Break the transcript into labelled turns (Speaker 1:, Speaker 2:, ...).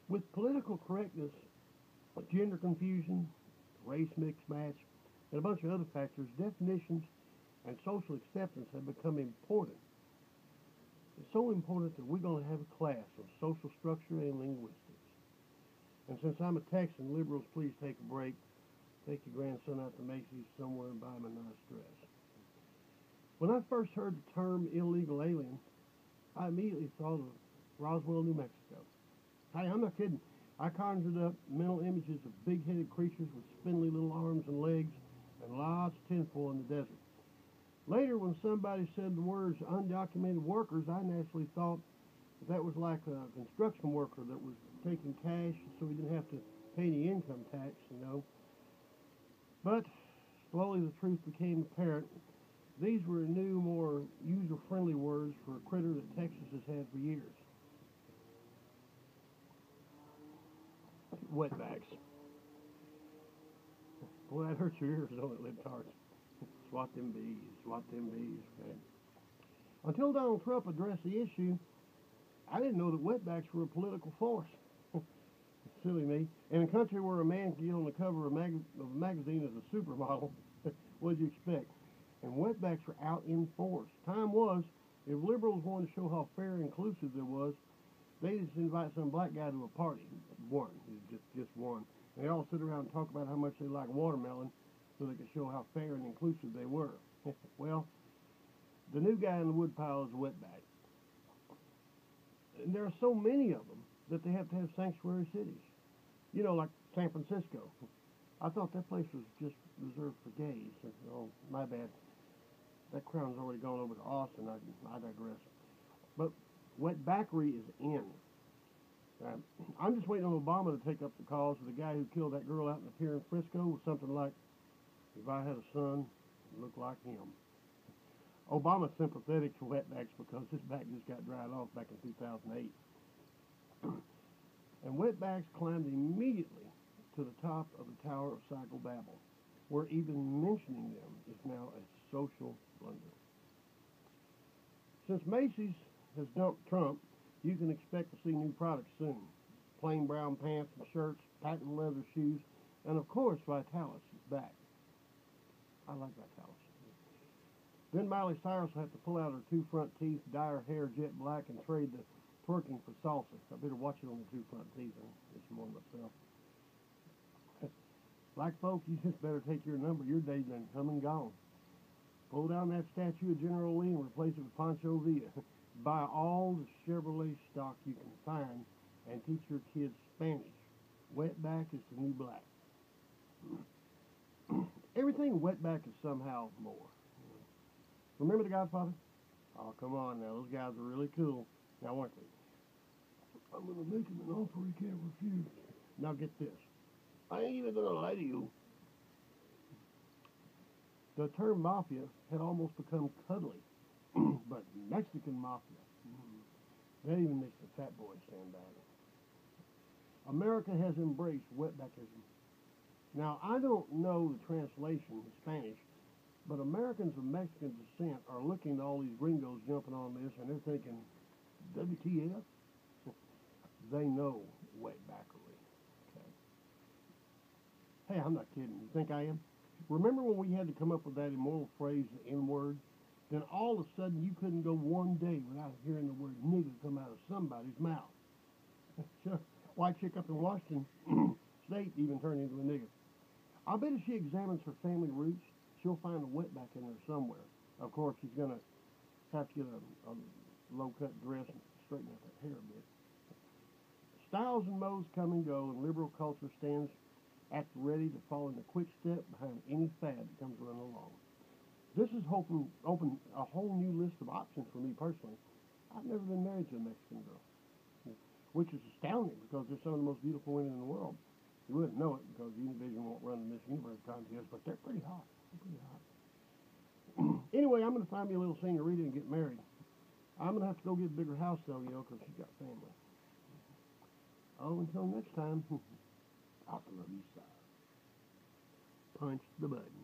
Speaker 1: With political correctness, gender confusion, race mix match, and a bunch of other factors, definitions and social acceptance have become important. It's so important that we're going to have a class on social structure and linguistics. And since I'm a Texan, liberals, please take a break. Take your grandson out to Macy's somewhere and buy him a nice dress. When I first heard the term illegal alien, I immediately thought of Roswell, New Mexico. Hey, I'm not kidding. I conjured up mental images of big-headed creatures with spindly little arms and legs and lots of tinfoil in the desert. Later, when somebody said the words undocumented workers, I naturally thought that was like a construction worker that was taking cash so he didn't have to pay any income tax. But slowly the truth became apparent. These were new, more user-friendly words for a critter that Texas has had for years. Wetbacks. Boy, that hurts your ears, don't it, libtards? Swat them bees, swat them bees. Okay. Until Donald Trump addressed the issue, I didn't know that wetbacks were a political force. Silly me. In a country where a man can get on the cover of a magazine as a supermodel, what did you expect? And wetbacks were out in force. Time was, if liberals wanted to show how fair and inclusive there was, they just invite some black guy to a party. One, just one. And they all sit around and talk about how much they like watermelon so they could show how fair and inclusive they were. Well, the new guy in the woodpile is a wetback. And there are so many of them that they have to have sanctuary cities. Like San Francisco. I thought that place was just reserved for gays. Oh, my bad. That crown's already gone over to Austin. I digress. But wetbackery is in. I'm just waiting on Obama to take up the cause of the guy who killed that girl out in the pier in Frisco with something like, if I had a son, it looked like him. Obama's sympathetic to wetbacks because his back just got dried off back in 2008. And wetbacks climbed immediately to the top of the Tower of Psychobabble, where even mentioning them is now a social blunder. Since Macy's has dumped Trump, you can expect to see new products soon. Plain brown pants and shirts, patent leather shoes, and of course Vitalis is back. I like Vitalis. Then Miley Cyrus will have to pull out her two front teeth, dye her hair jet black, and trade the twerking for salsa. I better watch it on the two front teeth and get some more myself. Black folks, you just better take your number. Your day's been come and gone. Pull down that statue of General Lee and replace it with Pancho Villa. Buy all the Chevrolet stock you can find and teach your kids Spanish. Wetback is the new black. Everything wetback is somehow more. Remember The Godfather? Oh, come on now. Those guys are really cool. Now, aren't they? I'm going to make him an offer he can't refuse. Now, get this. I ain't even going to lie to you. The term mafia had almost become cuddly. But Mexican mafia, that even makes the fat boys stand back. America has embraced wetbackism. Now, I don't know the translation in Spanish, but Americans of Mexican descent are looking at all these gringos jumping on this, and they're thinking, WTF? They know wetbackery. Okay. Hey, I'm not kidding. You think I am? Remember when we had to come up with that immoral phrase, the N-word? Then all of a sudden you couldn't go one day without hearing the word nigger come out of somebody's mouth. Sure. White chick up in Washington State even turned into a nigger. I'll bet if she examines her family roots, she'll find a wetback in there somewhere. Of course, she's going to have to get a low-cut dress and straighten out that hair a bit. Styles and modes come and go, and liberal culture stands at the ready to fall in a quick step behind any fad that comes running along. This has opened a whole new list of options for me personally. I've never been married to a Mexican girl, which is astounding because they're some of the most beautiful women in the world. You wouldn't know it because Univision won't run the Miss Universe contest, but they're pretty hot. They're pretty hot. Anyway, I'm going to find me a little senorita and get married. I'm going to have to go get a bigger house, though, because she's got family. Oh, until next time, out the love you side. Punch the button.